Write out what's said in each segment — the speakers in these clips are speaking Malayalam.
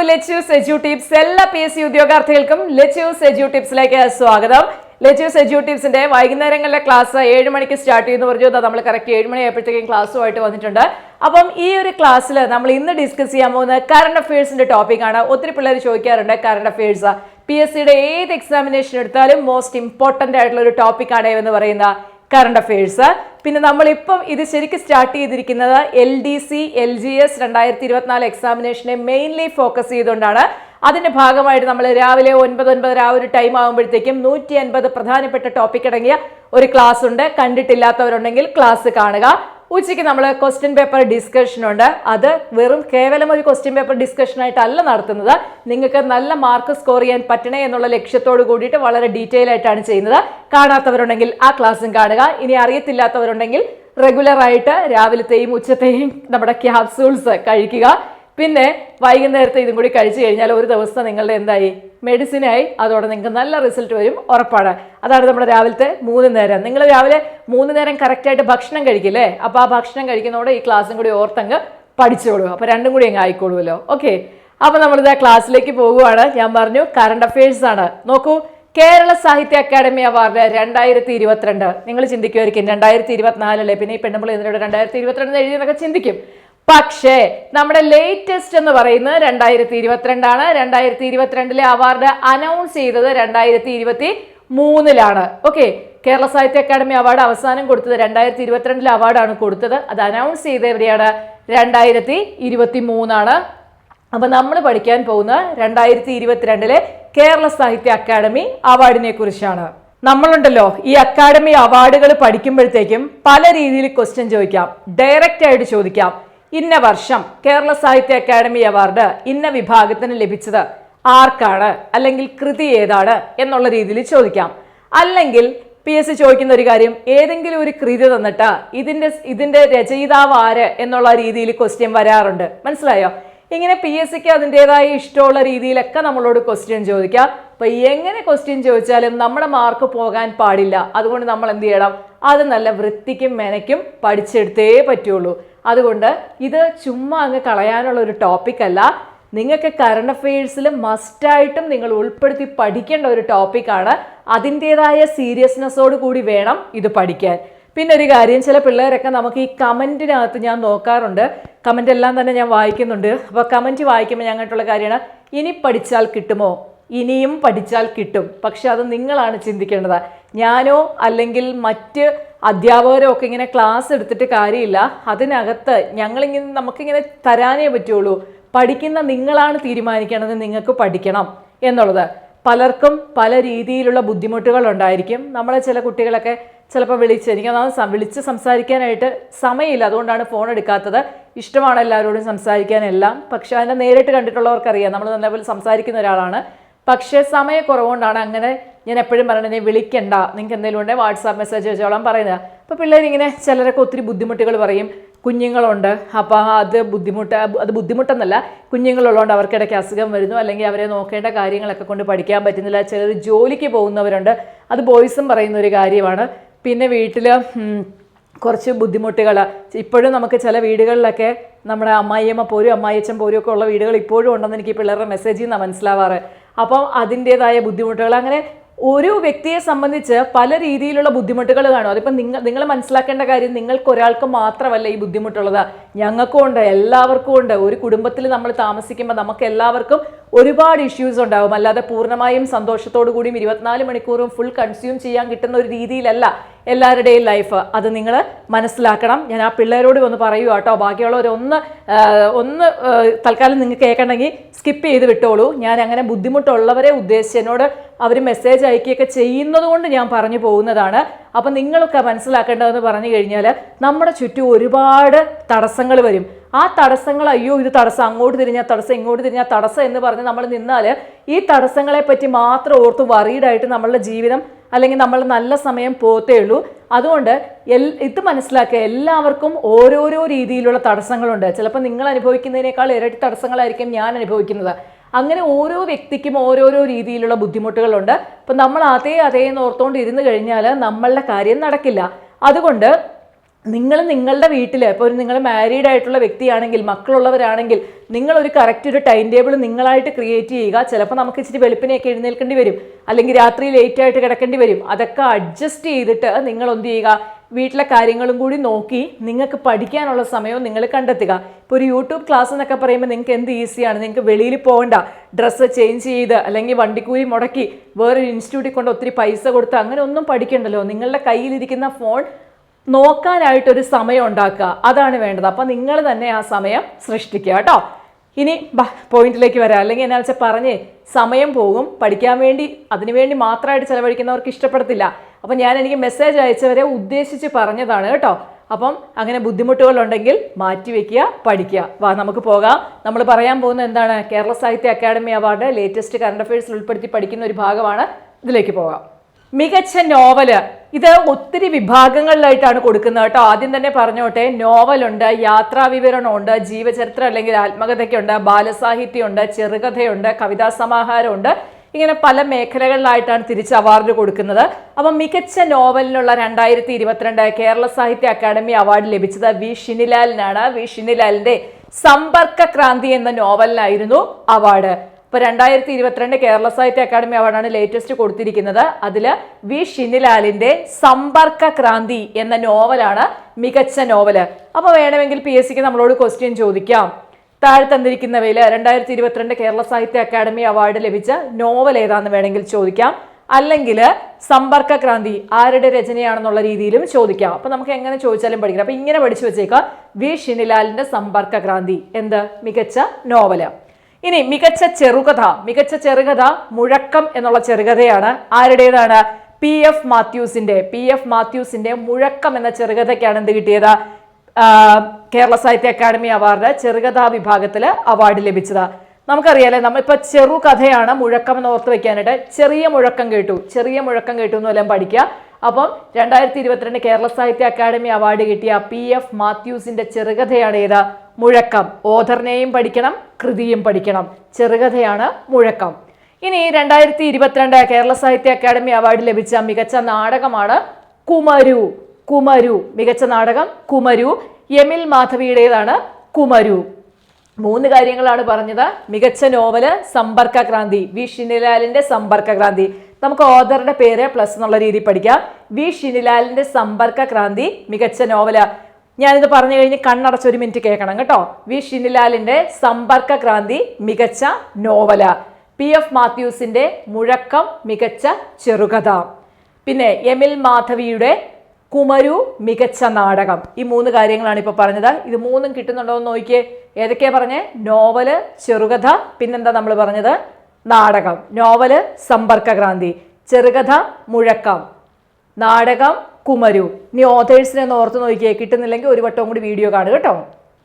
ലെറ്റ്യൂസ് എഡ്യൂ ടിപ്സ് എല്ലാ PSC ഉദ്യോഗാർത്ഥികൾക്കും ലെറ്റ്യൂസ് എഡ്യൂ ടിപ്സിലേക്ക് സ്വാഗതം. ലെറ്റ്യൂസ് എഡ്യൂ ടിപ്സിന്റെ വൈകുന്നേരങ്ങളിലെ ക്ലാസ് 7 മണിക്ക് സ്റ്റാർട്ട് ചെയ്യുന്നു പറഞ്ഞു. നമ്മൾ കറക്റ്റ് 7 മണിയായപ്പോഴത്തേക്കും ക്ലാസ്സുമായിട്ട് വന്നിട്ടുണ്ട്. അപ്പം ഈ ഒരു ക്ലാസ്സിൽ നമ്മൾ ഇന്ന് ഡിസ്കസ് ചെയ്യാൻ പോകുന്ന കറണ്ട് അഫയേഴ്സിന്റെ ടോപ്പിക്കാണ്. ഒത്തിരി പിള്ളേർ ചോദിക്കാറുണ്ട് കറണ്ട് അഫയേഴ്സ് PSCയുടെ ഏത് എക്സാമിനേഷൻ എടുത്താലും മോസ്റ്റ് ഇമ്പോർട്ടന്റ് ആയിട്ടുള്ള ഒരു ടോപ്പിക്കാണ് എന്ന് പറയുന്ന കറണ്ട് അഫയേഴ്സ്. പിന്നെ നമ്മളിപ്പം ഇത് ശരിക്കും സ്റ്റാർട്ട് ചെയ്തിരിക്കുന്നത് LDC LGS 2024 എക്സാമിനേഷനെ മെയിൻലി ഫോക്കസ് ചെയ്തുകൊണ്ടാണ്. അതിന്റെ ഭാഗമായിട്ട് നമ്മൾ രാവിലെ 9-9:30 ആ ഒരു ടൈം ആകുമ്പോഴത്തേക്കും 150 പ്രധാനപ്പെട്ട ടോപ്പിക് അടങ്ങിയ ഒരു ക്ലാസ് ഉണ്ട്. കണ്ടിട്ടില്ലാത്തവരുണ്ടെങ്കിൽ ക്ലാസ് കാണുക. ഉച്ചയ്ക്ക് നമ്മൾ ക്വസ്റ്റ്യൻ പേപ്പർ ഡിസ്കഷൻ ഉണ്ട്. അത് കേവലം ഒരു ക്വസ്റ്റ്യൻ പേപ്പർ ഡിസ്കഷൻ ആയിട്ടല്ല നടത്തുന്നത്. നിങ്ങൾക്ക് നല്ല മാർക്ക് സ്കോർ ചെയ്യാൻ പറ്റണേ എന്നുള്ള ലക്ഷ്യത്തോട് കൂടിയിട്ട് വളരെ ഡീറ്റെയിൽ ആയിട്ടാണ് ചെയ്യുന്നത്. കാണാത്തവരുണ്ടെങ്കിൽ ആ ക്ലാസ്സും കാണുക. ഇനി അറിയത്തില്ലാത്തവരുണ്ടെങ്കിൽ റെഗുലർ ആയിട്ട് രാവിലത്തെയും ഉച്ചത്തെയും നമ്മുടെ ക്യാപ്സൂൾസ് കഴിക്കുക. പിന്നെ വൈകുന്നേരത്തെ ഇതും കൂടി കഴിച്ചു കഴിഞ്ഞാൽ ഒരു ദിവസം നിങ്ങളുടെ എന്തായി മെഡിസിനായി. അതോടെ നിങ്ങൾക്ക് നല്ല റിസൾട്ട് വരും, ഉറപ്പാണ്. അതാണ് നമ്മുടെ രാവിലത്തെ 3 നേരം. നിങ്ങൾ രാവിലെ 3 നേരം കറക്റ്റായിട്ട് ഭക്ഷണം കഴിക്കില്ലേ? അപ്പോൾ ആ ഭക്ഷണം കഴിക്കുന്നതോടെ ഈ ക്ലാസ്സും കൂടി ഓർത്തങ്ങ് പഠിച്ചോളൂ. അപ്പോൾ രണ്ടും കൂടി അങ്ങ് ആയിക്കോളുമല്ലോ. ഓക്കെ, അപ്പോൾ നമ്മളിത് ക്ലാസ്സിലേക്ക് പോകുവാണ്. ഞാൻ പറഞ്ഞു കറണ്ട് അഫയേഴ്സ് ആണ്. നോക്കൂ, കേരള സാഹിത്യ അക്കാദമി അവാർഡ് 2022. നിങ്ങൾ ചിന്തിക്കുമായിരിക്കും 2024 പിന്നെ ഈ പെണ്ണുമ്പോൾ ഇതിനോട് 2022 എഴുതിയെന്നൊക്കെ ചിന്തിക്കും. പക്ഷേ നമ്മുടെ ലേറ്റസ്റ്റ് എന്ന് പറയുന്നത് 2022 ആണ്. 2022 അവാർഡ് അനൗൺസ് ചെയ്തത് 2023 okay, Kerala Sahitya academy award അവസാനം കൊടുത്തത് 2022 അവാർഡാണ് കൊടുത്തത്. അത് അനൗൺസ് ചെയ്ത് എവിടെയാണ്? 2023. അപ്പൊ നമ്മൾ പഠിക്കാൻ പോകുന്ന 2022 കേരള സാഹിത്യ അക്കാദമി അവാർഡിനെ കുറിച്ചാണ്. നമ്മളുണ്ടല്ലോ ഈ അക്കാദമി അവാർഡുകൾ പഠിക്കുമ്പോഴത്തേക്കും പല രീതിയിൽ ക്വസ്റ്റ്യൻ ചോദിക്കാം. ഡയറക്റ്റ് ആയിട്ട് ചോദിക്കാം, ഇന്ന വർഷം കേരള സാഹിത്യ അക്കാദമി അവാർഡ് ഇന്ന വിഭാഗത്തിന് ലഭിച്ചത് ആർക്കാണ്, അല്ലെങ്കിൽ കൃതി ഏതാണ് എന്നുള്ള രീതിയിൽ ചോദിക്കാം. അല്ലെങ്കിൽ PSC ചോദിക്കുന്ന ഒരു കാര്യം, ഏതെങ്കിലും ഒരു കൃതി തന്നിട്ട് ഇതിന്റെ രചയിതാവ് ആര് എന്നുള്ള രീതിയിൽ ക്വസ്റ്റ്യൻ വരാറുണ്ട്. മനസ്സിലായോ? ഇങ്ങനെ PSCക്ക് അതിൻ്റെതായ ഇഷ്ടമുള്ള രീതിയിലൊക്കെ നമ്മളോട് ക്വസ്റ്റ്യൻ ചോദിക്കാം. അപ്പൊ എങ്ങനെ ക്വസ്റ്റ്യൻ ചോദിച്ചാലും നമ്മുടെ മാർക്ക് പോകാൻ പാടില്ല. അതുകൊണ്ട് നമ്മൾ എന്ത് ചെയ്യണം? അത് നല്ല വൃത്തിക്കും മെനയ്ക്കും പഠിച്ചെടുത്തേ പറ്റുള്ളൂ. അതുകൊണ്ട് ഇത് ചുമ്മാ അങ്ങ് കളയാനുള്ള ഒരു ടോപ്പിക് അല്ല. നിങ്ങൾക്ക് കറണ്ട് അഫയേഴ്സിൽ മസ്റ്റായിട്ടും നിങ്ങൾ ഉൾപ്പെടുത്തി പഠിക്കേണ്ട ഒരു ടോപ്പിക്കാണ്. അതിൻ്റെതായ സീരിയസ്നെസ്സോട് കൂടി വേണം ഇത് പഠിക്കാൻ. പിന്നെ ഒരു കാര്യം, ചില പിള്ളേരൊക്കെ നമുക്ക് ഈ കമൻറ്റിനകത്ത് ഞാൻ നോക്കാറുണ്ട്. കമൻ്റ് എല്ലാം തന്നെ ഞാൻ വായിക്കുന്നുണ്ട്. അപ്പോൾ കമൻറ്റ് വായിക്കുമ്പോൾ ഞങ്ങൾക്കുള്ള കാര്യമാണ്, ഇനി പഠിച്ചാൽ കിട്ടുമോ? ഇനിയും പഠിച്ചാൽ കിട്ടും. പക്ഷെ അത് നിങ്ങളാണ് ചിന്തിക്കേണ്ടത്. ഞാനോ അല്ലെങ്കിൽ മറ്റ് അധ്യാപകരോ ഒക്കെ ഇങ്ങനെ ക്ലാസ് എടുത്തിട്ട് കാര്യമില്ല. അതിനകത്ത് നമുക്കിങ്ങനെ തരാനേ പറ്റുള്ളൂ. പഠിക്കുന്ന നിങ്ങളാണ് തീരുമാനിക്കേണ്ടത് നിങ്ങൾക്ക് പഠിക്കണം എന്നുള്ളത്. പലർക്കും പല രീതിയിലുള്ള ബുദ്ധിമുട്ടുകൾ ഉണ്ടായിരിക്കും. നമ്മളെ ചില കുട്ടികളൊക്കെ ചിലപ്പോൾ വിളിച്ച് സംസാരിക്കാനായിട്ട് സമയമില്ല, അതുകൊണ്ടാണ് ഫോൺ എടുക്കാത്തത്. ഇഷ്ടമാണ് എല്ലാവരോടും സംസാരിക്കാനെല്ലാം. പക്ഷെ അതിനെ നേരിട്ട് കണ്ടിട്ടുള്ളവർക്കറിയാം നമ്മൾ നല്ലപോലെ സംസാരിക്കുന്ന ഒരാളാണ്. പക്ഷേ സമയക്കുറവുകൊണ്ടാണ് അങ്ങനെ ഞാൻ എപ്പോഴും പറയണത്, വിളിക്കണ്ട, നിങ്ങൾക്ക് എന്തെങ്കിലും ഉണ്ടെങ്കിൽ വാട്സാപ്പ് മെസ്സേജ് വെച്ചോളാം പറയുന്നത്. അപ്പോൾ പിള്ളേരിങ്ങനെ ചിലരൊക്കെ ഒത്തിരി ബുദ്ധിമുട്ടുകൾ പറയും. കുഞ്ഞുങ്ങളുണ്ട്, അപ്പോൾ അത് ബുദ്ധിമുട്ടെന്നല്ല, കുഞ്ഞുങ്ങളുള്ളതുകൊണ്ട് അവർക്കിടയ്ക്ക് അസുഖം വരുന്നു, അല്ലെങ്കിൽ അവരെ നോക്കേണ്ട കാര്യങ്ങളൊക്കെ കൊണ്ട് പഠിക്കാൻ പറ്റുന്നില്ല. ചിലർ ജോലിക്ക് പോകുന്നവരുണ്ട്, അത് ബോയ്സും പറയുന്ന ഒരു കാര്യമാണ്. പിന്നെ വീട്ടിൽ കുറച്ച് ബുദ്ധിമുട്ടുകൾ ഇപ്പോഴും നമുക്ക് ചില വീടുകളിലൊക്കെ നമ്മുടെ അമ്മായിയമ്മ പോരും അമ്മായിയച്ഛൻ പോരും ഒക്കെ ഉള്ള വീടുകൾ ഇപ്പോഴും ഉണ്ടെന്ന് എനിക്ക് പിള്ളേരുടെ മെസ്സേജിൽ നിന്നാണ് മനസ്സിലാവാറ്. അപ്പം അതിൻ്റെതായ ബുദ്ധിമുട്ടുകൾ, അങ്ങനെ ഒരു വ്യക്തിയെ സംബന്ധിച്ച് പല രീതിയിലുള്ള ബുദ്ധിമുട്ടുകൾ കാണും. അതിപ്പം നിങ്ങൾ മനസ്സിലാക്കേണ്ട കാര്യം, നിങ്ങൾക്ക് ഒരാൾക്ക് മാത്രമല്ല ഈ ബുദ്ധിമുട്ടുള്ളത്, ഞങ്ങൾക്കും ഉണ്ട്, എല്ലാവർക്കും ഉണ്ട്. ഒരു കുടുംബത്തിൽ നമ്മൾ താമസിക്കുമ്പോൾ നമുക്ക് എല്ലാവർക്കും ഒരുപാട് ഇഷ്യൂസ് ഉണ്ടാവും. അല്ലാതെ പൂർണ്ണമായും സന്തോഷത്തോടു കൂടിയും 24 മണിക്കൂറും ഫുൾ കൺസ്യൂം ചെയ്യാൻ കിട്ടുന്ന ഒരു രീതിയിലല്ല എല്ലാവരുടെയും ലൈഫ്. അത് നിങ്ങൾ മനസ്സിലാക്കണം. ഞാൻ ആ പിള്ളേരോട് ഒന്ന് പറയുക കേട്ടോ. ബാക്കിയുള്ളവർ ഒന്ന് തൽക്കാലം നിങ്ങൾക്ക് കേൾക്കണമെങ്കിൽ സ്കിപ്പ് ചെയ്ത് വിട്ടോളൂ. ഞാൻ അങ്ങനെ ബുദ്ധിമുട്ടുള്ളവരെ ഉദ്ദേശിച്ച് എന്നോട് അവർ മെസ്സേജ് അയക്കുകയൊക്കെ ചെയ്യുന്നത് കൊണ്ട് ഞാൻ പറഞ്ഞു പോകുന്നതാണ്. അപ്പം നിങ്ങളൊക്കെ മനസ്സിലാക്കേണ്ടതെന്ന് പറഞ്ഞു കഴിഞ്ഞാൽ, നമ്മുടെ ചുറ്റും ഒരുപാട് തടസ്സങ്ങൾ വരും. ആ തടസ്സങ്ങൾ, അയ്യോ ഇത് തടസ്സം, അങ്ങോട്ട് തിരിഞ്ഞാൽ തടസ്സം, ഇങ്ങോട്ട് തിരിഞ്ഞാൽ തടസ്സം എന്ന് പറഞ്ഞ് നമ്മൾ നിന്നാൽ ഈ തടസ്സങ്ങളെ പറ്റി മാത്രം ഓർത്ത് വറീഡായിട്ട് നമ്മളുടെ ജീവിതം അല്ലെങ്കിൽ നമ്മൾ നല്ല സമയം പോത്തേ ഉള്ളൂ. അതുകൊണ്ട് ഇത് മനസ്സിലാക്കുക, എല്ലാവർക്കും ഓരോരോ രീതിയിലുള്ള തടസ്സങ്ങളുണ്ട്. ചിലപ്പോൾ നിങ്ങൾ അനുഭവിക്കുന്നതിനേക്കാൾ ഇരട്ടി തടസ്സങ്ങളായിരിക്കും ഞാൻ അനുഭവിക്കുന്നത്. അങ്ങനെ ഓരോ വ്യക്തിക്കും ഓരോരോ രീതിയിലുള്ള ബുദ്ധിമുട്ടുകളുണ്ട്. അപ്പം നമ്മൾ അതേ ഓർത്തുകൊണ്ട് ഇരുന്ന് കഴിഞ്ഞാൽ നമ്മളുടെ കാര്യം നടക്കില്ല. അതുകൊണ്ട് നിങ്ങളുടെ വീട്ടിൽ ഇപ്പോൾ നിങ്ങൾ മാരീഡ് ആയിട്ടുള്ള വ്യക്തിയാണെങ്കിൽ, മക്കളുള്ളവരാണെങ്കിൽ, നിങ്ങൾ ഒരു കറക്റ്റ് ഒരു ടൈം ടേബിൾ നിങ്ങളായിട്ട് ക്രിയേറ്റ് ചെയ്യുക. ചിലപ്പോൾ നമുക്ക് ഇച്ചിരി വെളുപ്പിനെയൊക്കെ എഴുന്നേൽക്കേണ്ടി വരും, അല്ലെങ്കിൽ രാത്രി ലേറ്റ് ആയിട്ട് കിടക്കേണ്ടി വരും. അതൊക്കെ അഡ്ജസ്റ്റ് ചെയ്തിട്ട് നിങ്ങൾ എന്ത് ചെയ്യുക, വീട്ടിലെ കാര്യങ്ങളും കൂടി നോക്കി നിങ്ങൾക്ക് പഠിക്കാനുള്ള സമയവും നിങ്ങൾ കണ്ടെത്തുക. ഇപ്പോൾ ഒരു യൂട്യൂബ് ക്ലാസ് എന്നൊക്കെ പറയുമ്പോൾ നിങ്ങൾക്ക് എന്ത് ഈസിയാണ്, നിങ്ങൾക്ക് വെളിയിൽ പോകണ്ട, ഡ്രസ്സ് ചേഞ്ച് ചെയ്ത് അല്ലെങ്കിൽ വണ്ടിക്കൂലി മുടക്കി വേറൊരു ഇൻസ്റ്റിറ്റ്യൂട്ടിൽ കൊണ്ട് ഒത്തിരി പൈസ കൊടുത്ത് അങ്ങനെ ഒന്നും പഠിക്കണ്ടല്ലോ. നിങ്ങളുടെ കയ്യിലിരിക്കുന്ന ഫോൺ നോക്കാനായിട്ടൊരു സമയം ഉണ്ടാക്കുക, അതാണ് വേണ്ടത്. അപ്പം നിങ്ങൾ തന്നെ ആ സമയം സൃഷ്ടിക്കുക കേട്ടോ. ഇനി പോയിന്റിലേക്ക് വരാം. അല്ലെങ്കിൽ എന്നാ വെച്ചാൽ പറഞ്ഞ് സമയം പോകും, പഠിക്കാൻ വേണ്ടി അതിനുവേണ്ടി മാത്രമായിട്ട് ചിലവഴിക്കുന്നവർക്ക് ഇഷ്ടപ്പെടത്തില്ല. അപ്പം എനിക്ക് മെസ്സേജ് അയച്ചവരെ ഉദ്ദേശിച്ച് പറഞ്ഞതാണ് കേട്ടോ. അപ്പം അങ്ങനെ ബുദ്ധിമുട്ടുകളുണ്ടെങ്കിൽ മാറ്റിവെക്കുക, പഠിക്കുക. വാ നമുക്ക് പോകാം. നമ്മൾ പറയാൻ പോകുന്നത് എന്താണ്, Kerala Sahitya academy award latest current അഫയേഴ്സിൽ ഉൾപ്പെടുത്തി പഠിക്കുന്ന ഒരു ഭാഗമാണ്. ഇതിലേക്ക് പോകാം. മികച്ച നോവല്, ഇത് ഒത്തിരി വിഭാഗങ്ങളിലായിട്ടാണ് കൊടുക്കുന്നത് കേട്ടോ. ആദ്യം തന്നെ പറഞ്ഞോട്ടെ, നോവലുണ്ട്, യാത്രാവിവരണമുണ്ട്, ജീവചരിത്രം അല്ലെങ്കിൽ ആത്മകഥയ്ക്കുണ്ട്, ബാലസാഹിത്യമുണ്ട്, ചെറുകഥയുണ്ട്, കവിതാ സമാഹാരമുണ്ട്. ഇങ്ങനെ പല മേഖലകളിലായിട്ടാണ് തിരിച്ച് അവാർഡ് കൊടുക്കുന്നത്. അപ്പം മികച്ച നോവലിനുള്ള 2022 കേരള സാഹിത്യ അക്കാദമി അവാർഡ് ലഭിച്ചത് വി ഷിനിലാലിനാണ്. വി ഷിനിലാലിന്റെ സമ്പർക്ക ക്രാന്തി എന്ന നോവലിനായിരുന്നു അവാർഡ്. ഇപ്പൊ 2022 കേരള സാഹിത്യ അക്കാദമി അവാർഡാണ് ലേറ്റസ്റ്റ് കൊടുത്തിരിക്കുന്നത്. അതില് വി ഷിനിലാലിന്റെ സമ്പർക്ക ക്രാന്തി എന്ന നോവലാണ് മികച്ച നോവല്. അപ്പൊ വേണമെങ്കിൽ PSCക്ക് നമ്മളോട് ക്വസ്റ്റ്യൻ ചോദിക്കാം. താഴെ തന്നിരിക്കുന്നവയിൽ 2022 കേരള സാഹിത്യ അക്കാദമി അവാർഡ് ലഭിച്ച നോവൽ ഏതാന്ന് വേണമെങ്കിൽ ചോദിക്കാം. അല്ലെങ്കിൽ സമ്പർക്ക ക്രാന്തി ആരുടെ രചനയാണെന്നുള്ള രീതിയിലും ചോദിക്കാം. അപ്പൊ നമുക്ക് എങ്ങനെ ചോദിച്ചാലും പഠിക്കണം. അപ്പൊ ഇങ്ങനെ പഠിച്ചു വെച്ചേക്കാം, വി ഷിനിലാലിന്റെ സമ്പർക്ക ക്രാന്തി എന്ത് മികച്ച നോവല്. ഇനി മികച്ച ചെറുകഥ. മികച്ച ചെറുകഥ മുഴക്കം എന്നുള്ള ചെറുകഥയാണ്. ആരുടേതാണ്? PF മാത്യൂസിന്റെ മുഴക്കം എന്ന ചെറുകഥയ്ക്കാണ് എന്ത് കിട്ടിയത്? കേരള സാഹിത്യ അക്കാദമി അവാർഡ് ചെറുകഥാ വിഭാഗത്തിൽ അവാർഡ് ലഭിച്ചത്. നമുക്കറിയാലേ, നമ്മളിപ്പോൾ ചെറുകഥയാണ് മുഴക്കം എന്ന് ഓർത്ത് വെക്കാനായിട്ട്. ചെറിയ മുഴക്കം കേട്ടു എന്നെല്ലാം പഠിക്കുക. അപ്പം 2022 കേരള സാഹിത്യ അക്കാദമി അവാർഡ് കിട്ടിയ PF മാത്യൂസിന്റെ ചെറുകഥയാണ് ഏത്? മുഴക്കം. ഓഥറിനെയും പഠിക്കണം, കൃതിയും പഠിക്കണം. ചെറുകഥയാണ് മുഴക്കം. ഇനി 2022 കേരള സാഹിത്യ അക്കാദമി അവാർഡ് ലഭിച്ച മികച്ച നാടകമാണ് കുമരു. മികച്ച നാടകം കുമരു. എമിൽ മാധവിയുടേതാണ് കുമരു. 3 കാര്യങ്ങളാണ് പറഞ്ഞത്. മികച്ച നോവല് സമ്പർക്ക ക്രാന്തി, വി ഷിനിലാലിന്റെ സമ്പർക്ക ക്രാന്തി. നമുക്ക് ഓഥറുടെ പേര് പ്ലസ് എന്നുള്ള രീതിയിൽ പഠിക്കാം. വി ഷിനിലാലിന്റെ സമ്പർക്ക ക്രാന്തി മികച്ച നോവല്. ഞാനിത് പറഞ്ഞു കഴിഞ്ഞ് കണ്ണടച്ച് 1 മിനിറ്റ് കേൾക്കണം കേട്ടോ. വി ഷിനിലാലിന്റെ സമ്പർക്ക ക്രാന്തി മികച്ച നോവല്. PF മാത്യൂസിന്റെ മുഴക്കം മികച്ച ചെറുകഥ. പിന്നെ എമിൽ മാധവിയുടെ കുമരു മികച്ച നാടകം. ഈ 3 കാര്യങ്ങളാണ് ഇപ്പൊ പറഞ്ഞത്. ഇത് 3ഉം കിട്ടുന്നുണ്ടോ എന്ന് നോക്കിയേ. ഏതൊക്കെയാ പറഞ്ഞേ? നോവല്, ചെറുകഥ, പിന്നെന്താ നമ്മൾ പറഞ്ഞത്? നാടകം. നോവല് സമ്പർക്ക ക്രാന്തി, ചെറുകഥ മുഴക്കം, നാടകം കുമരു. ഇനി ഓതേഴ്സിനെ ഒന്ന് ഓർത്ത് നോക്കിയേ. കിട്ടുന്നില്ലെങ്കിൽ ഒരു വട്ടവും കൂടി വീഡിയോ കാണുക കേട്ടോ.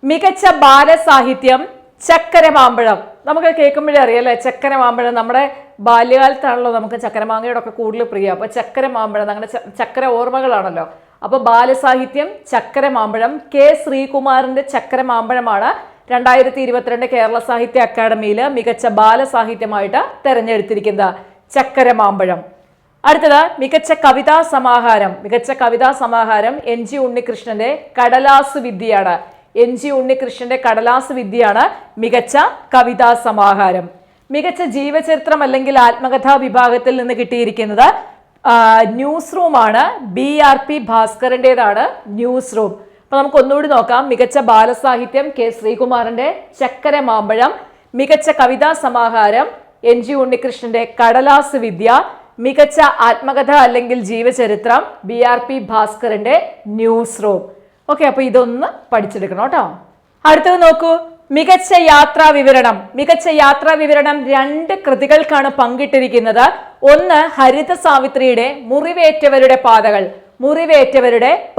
മികച്ച ബാലസാഹിത്യം ചക്കരമാമ്പഴം. നമുക്ക് കേൾക്കുമ്പോഴേ അറിയാലേ, ചക്കരമാമ്പഴം നമ്മുടെ ബാല്യകാലത്താണല്ലോ നമുക്ക് ചക്കരമാങ്ങയോടൊക്കെ കൂടുതൽ പ്രിയം. അപ്പൊ ചക്കരമാമ്പഴം അങ്ങനെ ചക്കര ഓർമ്മകളാണല്ലോ. അപ്പൊ ബാലസാഹിത്യം ചക്കരമാമ്പഴം. K. ശ്രീകുമാറിന്റെ ചക്കരമാമ്പഴമാണ് 2022 കേരള സാഹിത്യ അക്കാദമിയിൽ മികച്ച ബാലസാഹിത്യമായിട്ട് തെരഞ്ഞെടുത്തിരിക്കുന്നത്. ചക്കരമാമ്പഴം. അടുത്തത് മികച്ച കവിതാ സമാഹാരം. മികച്ച കവിതാ സമാഹാരം NG ഉണ്ണികൃഷ്ണന്റെ കടലാസ് വിദ്യയാണ്. NG ഉണ്ണികൃഷ്ണന്റെ കടലാസ് വിദ്യയാണ് മികച്ച കവിതാ സമാഹാരം. മികച്ച ജീവചരിത്രം അല്ലെങ്കിൽ ആത്മകഥാ വിഭാഗത്തിൽ നിന്ന് കിട്ടിയിരിക്കുന്നത് ന്യൂസ് റൂം ആണ്. BRP ഭാസ്കറിൻ്റെതാണ് ന്യൂസ് റൂം. അപ്പൊ നമുക്ക് ഒന്നുകൂടി നോക്കാം. മികച്ച ബാലസാഹിത്യം K. ശ്രീകുമാറിന്റെ ചക്കരമാമ്പഴം. മികച്ച കവിതാ സമാഹാരം NG ഉണ്ണികൃഷ്ണന്റെ കടലാസ് വിദ്യ. മികച്ച ആത്മകഥ അല്ലെങ്കിൽ ജീവചരിത്രം BRP ഭാസ്കറിന്റെ ന്യൂസ് റൂം. ഓക്കെ, അപ്പൊ ഇതൊന്ന് പഠിച്ചെടുക്കണം കേട്ടോ. അടുത്തത് നോക്കൂ, മികച്ച യാത്രാ വിവരണം. മികച്ച യാത്രാ വിവരണം 2 കൃതികൾക്കാണ് പങ്കിട്ടിരിക്കുന്നത്. ഒന്ന് ഹരിത സാവിത്രിയുടെ മുറിവേറ്റവരുടെ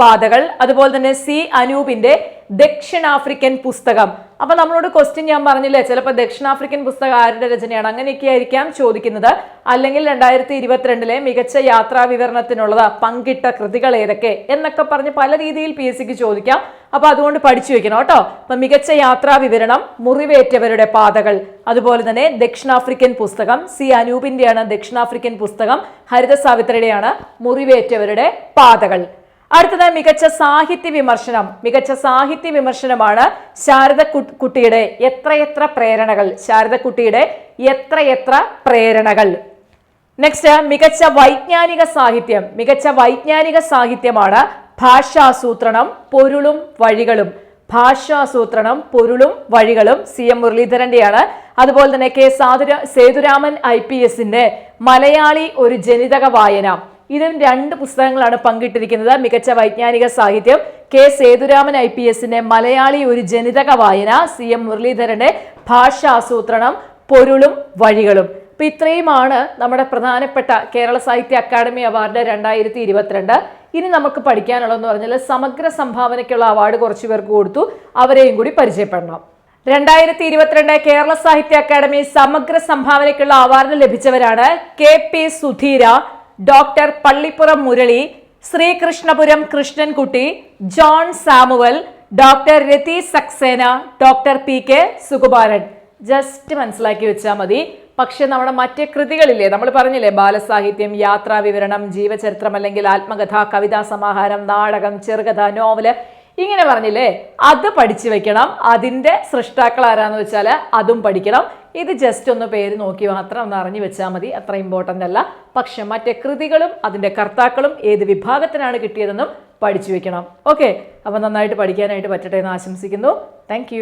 പാതകൾ, അതുപോലെ തന്നെ C. അനൂപിന്റെ ദക്ഷിണാഫ്രിക്കൻ പുസ്തകം. അപ്പൊ നമ്മളോട് ക്വസ്റ്റ്യൻ ഞാൻ പറഞ്ഞില്ലേ, ചിലപ്പോൾ ദക്ഷിണാഫ്രിക്കൻ പുസ്തകം ആരുടെ രചനയാണ് അങ്ങനെയൊക്കെ ആയിരിക്കാം ചോദിക്കുന്നത്. അല്ലെങ്കിൽ 2022 മികച്ച യാത്രാ വിവരണത്തിനുള്ളത് പങ്കിട്ട കൃതികൾ ഏതൊക്കെ എന്നൊക്കെ പറഞ്ഞ് പല രീതിയിൽ PSCക്ക് ചോദിക്കാം. അപ്പൊ അതുകൊണ്ട് പഠിച്ചു വെക്കണം കേട്ടോ. അപ്പൊ മികച്ച യാത്രാ വിവരണം മുറിവേറ്റവരുടെ പാതകൾ, അതുപോലെ തന്നെ ദക്ഷിണാഫ്രിക്കൻ പുസ്തകം. C. അനൂപിന്റെയാണ് ദക്ഷിണാഫ്രിക്കൻ പുസ്തകം. ഹരിത സാവിത്രിയുടെയാണ് മുറിവേറ്റവരുടെ പാതകൾ. അടുത്തത് മികച്ച സാഹിത്യ വിമർശനം. മികച്ച സാഹിത്യ വിമർശനമാണ് ശാരദക്കുട്ടിയുടെ എത്രയെത്ര പ്രേരണകൾ. ശാരദക്കുട്ടിയുടെ എത്രയെത്ര പ്രേരണകൾ. നെക്സ്റ്റ് മികച്ച വൈജ്ഞാനിക സാഹിത്യം. മികച്ച വൈജ്ഞാനിക സാഹിത്യമാണ് ഭാഷാസൂത്രണം പൊരുളും വഴികളും. ഭാഷാസൂത്രണം പൊരുളും വഴികളും CM മുരളീധരന്റെയാണ്. അതുപോലെ തന്നെ സേതുരാമൻ IPSന്റെ മലയാളി ഒരു ജനിതക വായന. ഇതിൽ 2 പുസ്തകങ്ങളാണ് പങ്കിട്ടിരിക്കുന്നത്. മികച്ച വൈജ്ഞാനിക സാഹിത്യം സേതുരാമൻ IPSന്റെ മലയാളി ഒരു ജനിതക വായന, CM മുരളീധരന്റെ ഭാഷാസൂത്രണം പൊരുളും വഴികളും. അപ്പൊ ഇത്രയുമാണ് നമ്മുടെ പ്രധാനപ്പെട്ട കേരള സാഹിത്യ അക്കാദമി അവാർഡ് 2022. ഇനി നമുക്ക് പഠിക്കാനുള്ളതെന്ന് പറഞ്ഞാൽ സമഗ്ര സംഭാവനയ്ക്കുള്ള അവാർഡ് കുറച്ചു പേർക്ക് കൊടുത്തു, അവരെയും കൂടി പരിചയപ്പെടണം. 2022 കേരള സാഹിത്യ അക്കാദമി സമഗ്ര സംഭാവനയ്ക്കുള്ള അവാർഡ് ലഭിച്ചവരാണ് KP Sudheera, doctor Pallippuram Murali, Sreekrishnapuram Krishnankutty, John Samuel, doctor Rathi Saxena, doctor PK Sukumaran. Just മനസ്സിലാക്കി വെച്ചാൽ മതി. പക്ഷെ നമ്മുടെ മറ്റേ കൃതികളില്ലേ, നമ്മൾ പറഞ്ഞില്ലേ, ബാലസാഹിത്യം, യാത്രാ വിവരണം, ജീവചരിത്രം അല്ലെങ്കിൽ ആത്മകഥ, കവിതാ സമാഹാരം, നാടകം, ചെറുകഥ, നോവല്, ഇങ്ങനെ പറഞ്ഞില്ലേ, അത് പഠിച്ചു വെക്കണം. അതിൻ്റെ സൃഷ്ടാക്കൾ ആരാന്ന് വെച്ചാൽ അതും പഠിക്കണം. ഇത് ജസ്റ്റ് ഒന്ന് പേര് നോക്കി മാത്രം ഒന്ന് അറിഞ്ഞു വെച്ചാൽ മതി, അത്ര ഇമ്പോർട്ടൻ്റ് അല്ല. പക്ഷെ മറ്റേ കൃതികളും അതിൻ്റെ കർത്താക്കളും ഏത് വിഭാഗത്തിനാണ് കിട്ടിയതെന്നും പഠിച്ചു വെക്കണം. ഓക്കെ, അപ്പം നന്നായിട്ട് പഠിക്കാനായിട്ട് പറ്റട്ടെ എന്ന് ആശംസിക്കുന്നു. താങ്ക്